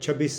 26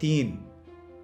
3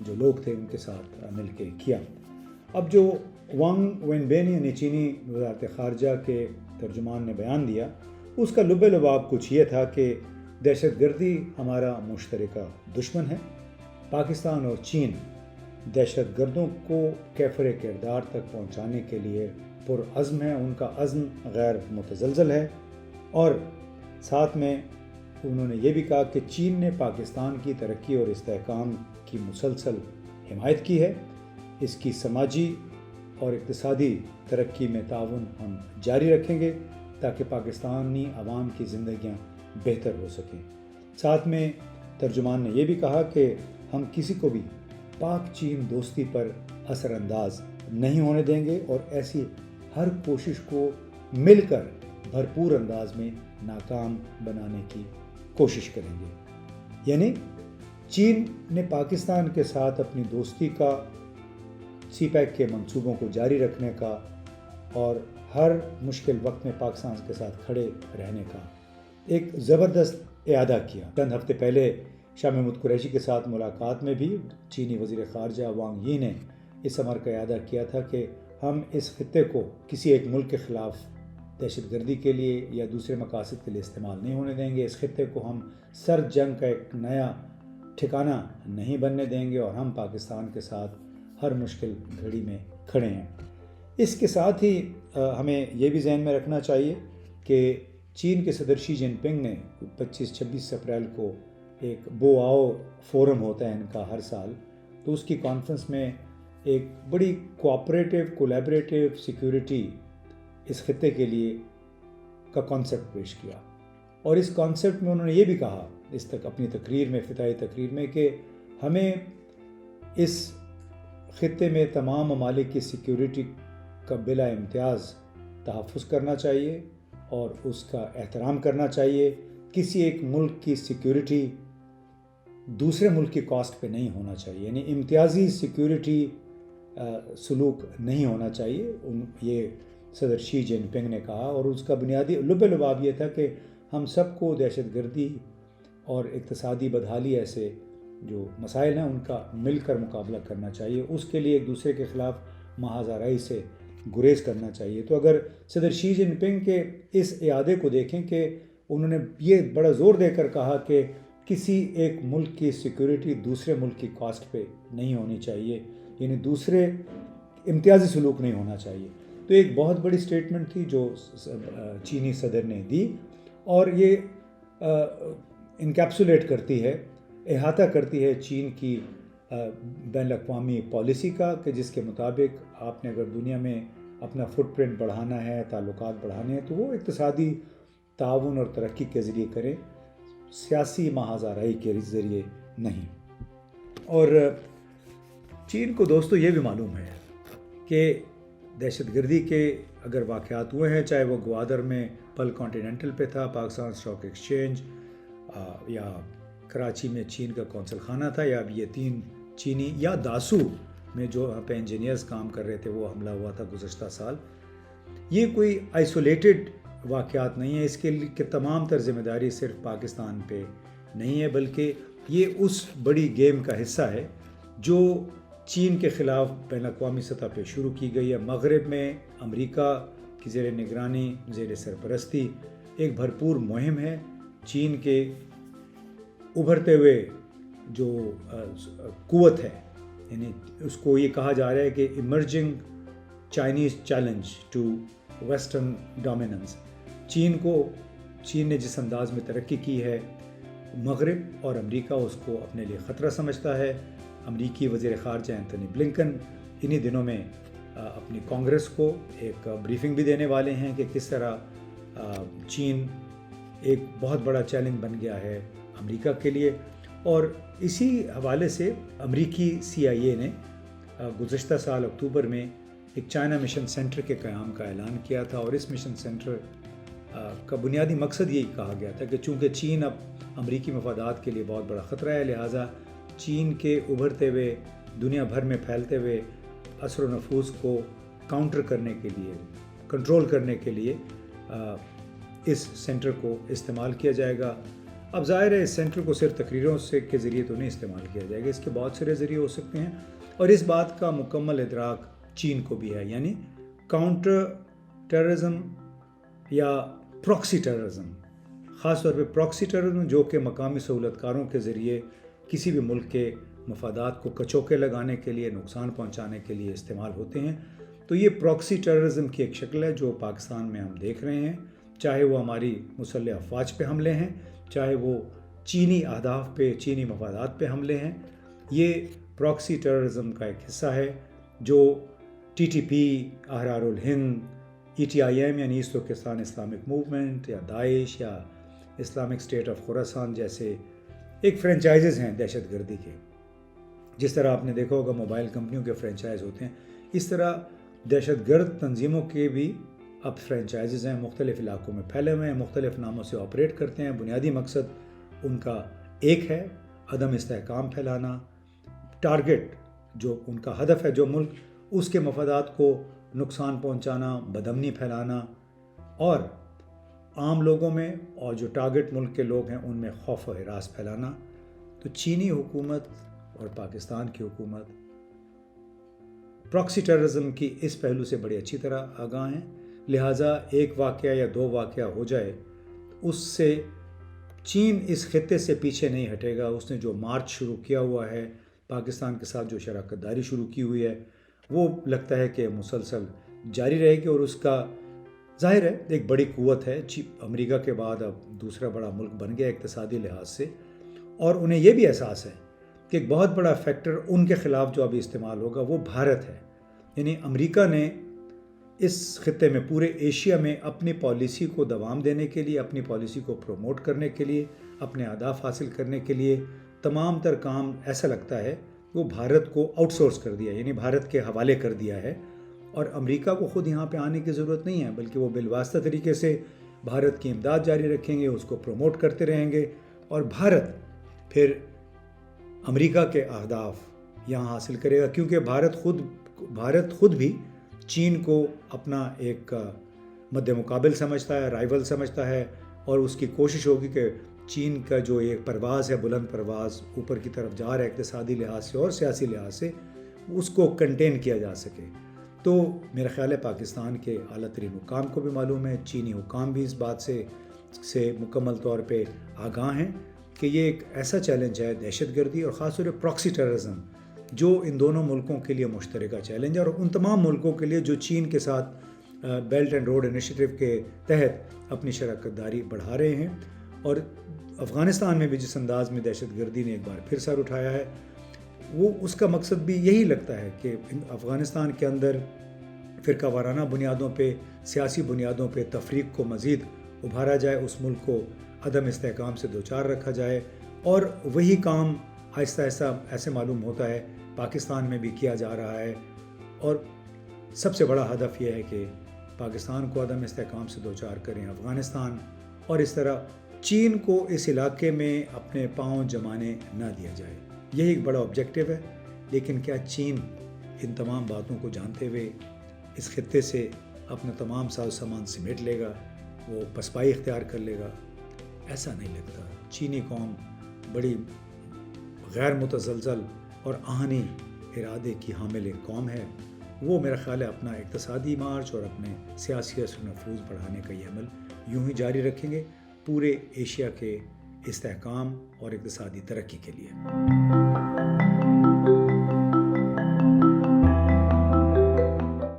جو لوگ تھے ان کے ساتھ مل کے کیا۔ اب جو وانگ وینبین یعنی چینی وزارت خارجہ کے ترجمان نے بیان دیا، اس کا لب لباب کچھ یہ تھا کہ دہشت گردی ہمارا مشترکہ دشمن ہے۔ پاکستان اور چین دہشت گردوں کو کیفر کردار تک پہنچانے کے لیے پرعزم ہے، ان کا عزم غیر متزلزل ہے۔ اور ساتھ میں انہوں نے یہ بھی کہا کہ چین نے پاکستان کی ترقی اور استحکام کی مسلسل حمایت کی ہے، اس کی سماجی اور اقتصادی ترقی میں تعاون ہم جاری رکھیں گے تاکہ پاکستانی عوام کی زندگیاں بہتر ہو سکیں۔ ساتھ میں ترجمان نے یہ بھی کہا کہ ہم کسی کو بھی پاک چین دوستی پر اثر انداز نہیں ہونے دیں گے اور ایسی ہر کوشش کو مل کر بھرپور انداز میں ناکام بنانے کی کوشش کریں گے۔ یعنی چین نے پاکستان کے ساتھ اپنی دوستی کا، سی پیک کے منصوبوں کو جاری رکھنے کا اور ہر مشکل وقت میں پاکستان کے ساتھ کھڑے رہنے کا ایک زبردست اعادہ کیا۔ چند ہفتے پہلے شاہ محمود قریشی کے ساتھ ملاقات میں بھی چینی وزیر خارجہ وانگ یی نے اس امر کا اعادہ کیا تھا کہ ہم اس خطے کو کسی ایک ملک کے خلاف دہشت گردی کے لیے یا دوسرے مقاصد کے لیے استعمال نہیں ہونے دیں گے۔ اس خطے کو ہم سر جنگ کا ایک نیا ٹھکانہ نہیں بننے دیں گے اور ہم پاکستان کے ساتھ ہر مشکل گھڑی میں کھڑے ہیں۔ اس کے ساتھ ہی ہمیں یہ بھی ذہن میں رکھنا چاہیے کہ چین کے صدر شی جن پنگ نے 25-26 اپریل کو ایک بو آؤ فورم ہوتا ہے ان کا ہر سال، تو اس کی کانفرنس میں ایک بڑی کوآپریٹیو کولیبریٹیو سیکیورٹی اس خطے کے لیے کا کانسیپٹ پیش کیا، اور اس کانسیپٹ میں انہوں نے یہ بھی کہا اس تک اپنی تقریر میں، افتتاحی تقریر میں، کہ ہمیں اس خطے میں تمام ممالک کی سیکیورٹی کا بلا امتیاز تحفظ کرنا چاہیے اور اس کا احترام کرنا چاہیے۔ کسی ایک ملک کی سیکیورٹی دوسرے ملک کی کاسٹ پہ نہیں ہونا چاہیے، یعنی امتیازی سیکیورٹی سلوک نہیں ہونا چاہیے، یہ صدر شی جن پنگ نے کہا۔ اور اس کا بنیادی لب لباب یہ تھا کہ ہم سب کو دہشت گردی اور اقتصادی بدحالی ایسے جو مسائل ہیں ان کا مل کر مقابلہ کرنا چاہیے، اس کے لیے ایک دوسرے کے خلاف محاذ آرائی سے گریز کرنا چاہیے۔ تو اگر صدر شی جن پنگ کے اس اعادے کو دیکھیں کہ انہوں نے یہ بڑا زور دے کر کہا کہ کسی ایک ملک کی سیکیورٹی دوسرے ملک کی کاسٹ پہ نہیں ہونی چاہیے، یعنی دوسرے امتیازی سلوک نہیں ہونا چاہیے، تو ایک بہت بڑی سٹیٹمنٹ تھی جو چینی صدر نے دی، اور یہ انکیپسولیٹ کرتی ہے، احاطہ کرتی ہے چین کی بین الاقوامی پالیسی کا، کہ جس کے مطابق آپ نے اگر دنیا میں اپنا فٹ پرنٹ بڑھانا ہے، تعلقات بڑھانے ہیں، تو وہ اقتصادی تعاون اور ترقی کے ذریعے کریں، سیاسی محاذ آرائی کے ذریعے نہیں۔ اور چین کو دوستو یہ بھی معلوم ہے کہ دہشت گردی کے اگر واقعات ہوئے ہیں، چاہے وہ گوادر میں پل کانٹیننٹل پہ تھا، پاکستان اسٹاک ایکسچینج، یا کراچی میں چین کا قونصل خانہ تھا، یا اب یہ 3 چینی، یا داسو میں جو وہاں پہ انجینئرز کام کر رہے تھے وہ حملہ ہوا تھا گزشتہ سال، یہ کوئی آئسولیٹڈ واقعات نہیں ہے۔ اس کے تمام تر ذمہ داری صرف پاکستان پہ نہیں ہے، بلکہ یہ اس بڑی گیم کا حصہ ہے جو چین کے خلاف بین الاقوامی سطح پہ شروع کی گئی ہے۔ مغرب میں امریکہ کی زیر نگرانی، زیر سرپرستی ایک بھرپور مہم ہے چین کے ابھرتے ہوئے جو قوت ہے، یعنی اس کو یہ کہا جا رہا ہے کہ emerging Chinese challenge to western dominance. چین نے جس انداز میں ترقی کی ہے، مغرب اور امریکہ اس کو اپنے لیے خطرہ سمجھتا ہے۔ امریکی وزیر خارجہ اینتھنی بلنکن انہی دنوں میں اپنی کانگریس کو ایک بریفنگ بھی دینے والے ہیں کہ کس طرح چین ایک بہت بڑا چیلنج بن گیا ہے امریکہ کے لیے۔ اور اسی حوالے سے امریکی CIA نے گزشتہ سال اکتوبر میں ایک چائنا مشن سینٹر کے قیام کا اعلان کیا تھا، اور اس مشن سینٹر کا بنیادی مقصد یہی کہا گیا تھا کہ چونکہ چین اب امریکی مفادات کے لیے بہت بڑا خطرہ ہے، لہٰذا چین کے ابھرتے ہوئے دنیا بھر میں پھیلتے ہوئے اثر و نفوذ کو کاؤنٹر کرنے کے لیے، کنٹرول کرنے کے لیے اس سینٹر کو استعمال کیا جائے گا۔ اب ظاہر ہے اس سینٹر کو صرف تقریروں سے کے ذریعے تو نہیں استعمال کیا جائے گا، اس کے بہت سارے ذریعے ہو سکتے ہیں، اور اس بات کا مکمل ادراک چین کو بھی ہے، یعنی کاؤنٹر ٹیررزم یا پراکسی ٹیررزم، خاص طور پہ پراکسی ٹیررزم جو کہ مقامی سہولت کاروں کے ذریعے کسی بھی ملک کے مفادات کو کچوکے لگانے کے لیے، نقصان پہنچانے کے لیے استعمال ہوتے ہیں۔ تو یہ پراکسی ٹیررزم کی ایک شکل ہے جو پاکستان میں ہم دیکھ رہے ہیں، چاہے وہ ہماری مسلح افواج پہ حملے ہیں، چاہے وہ چینی اہداف پہ، چینی مفادات پہ حملے ہیں۔ یہ پراکسی ٹیررزم کا ایک حصہ ہے جو T T P, Ahrar al-Hind, E T I M یعنی ایسٹ ترکستان اسلامک موومنٹ، یا داعش یا اسلامک اسٹیٹ آف خراسان جیسے ایک فرینچائزز ہیں دہشت گردی کے۔ جس طرح آپ نے دیکھا ہوگا موبائل کمپنیوں کے فرینچائز ہوتے ہیں، اس طرح دہشت گرد تنظیموں کے بھی اب فرینچائزز ہیں، مختلف علاقوں میں پھیلے ہوئے ہیں، مختلف ناموں سے آپریٹ کرتے ہیں۔ بنیادی مقصد ان کا ایک ہے، عدم استحکام پھیلانا، ٹارگٹ جو ان کا ہدف ہے جو ملک، اس کے مفادات کو نقصان پہنچانا، بدامنی پھیلانا، اور عام لوگوں میں اور جو ٹارگٹ ملک کے لوگ ہیں ان میں خوف و ہراس پھیلانا۔ تو چینی حکومت اور پاکستان کی حکومت پراکسی ٹیررزم کی اس پہلو سے بڑی اچھی طرح آگاہ ہیں، لہٰذا ایک واقعہ یا دو واقعہ ہو جائے اس سے چین اس خطے سے پیچھے نہیں ہٹے گا۔ اس نے جو مارچ شروع کیا ہوا ہے، پاکستان کے ساتھ جو شراکت داری شروع کی ہوئی ہے، وہ لگتا ہے کہ مسلسل جاری رہے گی، اور اس کا ظاہر ہے ایک بڑی قوت ہے، امریکہ کے بعد اب دوسرا بڑا ملک بن گیا اقتصادی لحاظ سے، اور انہیں یہ بھی احساس ہے کہ ایک بہت بڑا فیکٹر ان کے خلاف جو ابھی استعمال ہوگا وہ بھارت ہے۔ یعنی امریکہ نے اس خطے میں، پورے ایشیا میں اپنی پالیسی کو دوام دینے کے لیے، اپنی پالیسی کو پروموٹ کرنے کے لیے، اپنے اہداف حاصل کرنے کے لیے تمام تر کام ایسا لگتا ہے وہ بھارت کو آؤٹ سورس کر دیا، یعنی بھارت کے حوالے کر دیا ہے، اور امریکہ کو خود یہاں پہ آنے کی ضرورت نہیں ہے، بلکہ وہ بالواسطہ طریقے سے بھارت کی امداد جاری رکھیں گے، اس کو پروموٹ کرتے رہیں گے، اور بھارت پھر امریکہ کے اہداف یہاں حاصل کرے گا، کیونکہ بھارت خود بھی چین کو اپنا ایک مد مقابل سمجھتا ہے، رائیول سمجھتا ہے، اور اس کی کوشش ہوگی کہ چین کا جو ایک پرواز ہے، بلند پرواز اوپر کی طرف جا رہا ہے اقتصادی لحاظ سے اور سیاسی لحاظ سے، اس کو کنٹین کیا جا سکے۔ تو میرا خیال ہے پاکستان کے اعلیٰ ترین حکام کو بھی معلوم ہے، چینی حکام بھی اس بات سے مکمل طور پہ آگاہ ہیں کہ یہ ایک ایسا چیلنج ہے، دہشت گردی اور خاص طور پہ پراکسی ٹیررزم، جو ان دونوں ملکوں کے لیے مشترکہ چیلنج ہے، اور ان تمام ملکوں کے لیے جو چین کے ساتھ بیلٹ اینڈ روڈ انیشیٹو کے تحت اپنی شراکت داری بڑھا رہے ہیں۔ اور افغانستان میں بھی جس انداز میں دہشت گردی نے ایک بار پھر سر اٹھایا ہے، وہ اس کا مقصد بھی یہی لگتا ہے کہ افغانستان کے اندر فرقہ وارانہ بنیادوں پہ، سیاسی بنیادوں پہ تفریق کو مزید ابھارا جائے، اس ملک کو عدم استحکام سے دوچار رکھا جائے، اور وہی کام آہستہ آہستہ ایسے معلوم ہوتا ہے پاکستان میں بھی کیا جا رہا ہے، اور سب سے بڑا ہدف یہ ہے کہ پاکستان کو عدم استحکام سے دوچار کریں افغانستان، اور اس طرح چین کو اس علاقے میں اپنے پاؤں جمانے نہ دیا جائے۔ یہی ایک بڑا آبجیکٹو ہے، لیکن کیا چین ان تمام باتوں کو جانتے ہوئے اس خطے سے اپنا تمام ساز و سامان سمیٹ لے گا، وہ پسپائی اختیار کر لے گا؟ ایسا نہیں لگتا۔ چینی قوم بڑی غیر متزلزل اور آہنی ارادے کی حامل ایک قوم ہے، وہ میرا خیال ہے اپنا اقتصادی مارچ اور اپنے سیاسی اثر و نفوذ بڑھانے کا یہ عمل یوں ہی جاری رکھیں گے پورے ایشیا کے استحکام اور اقتصادی ترقی کے لیے۔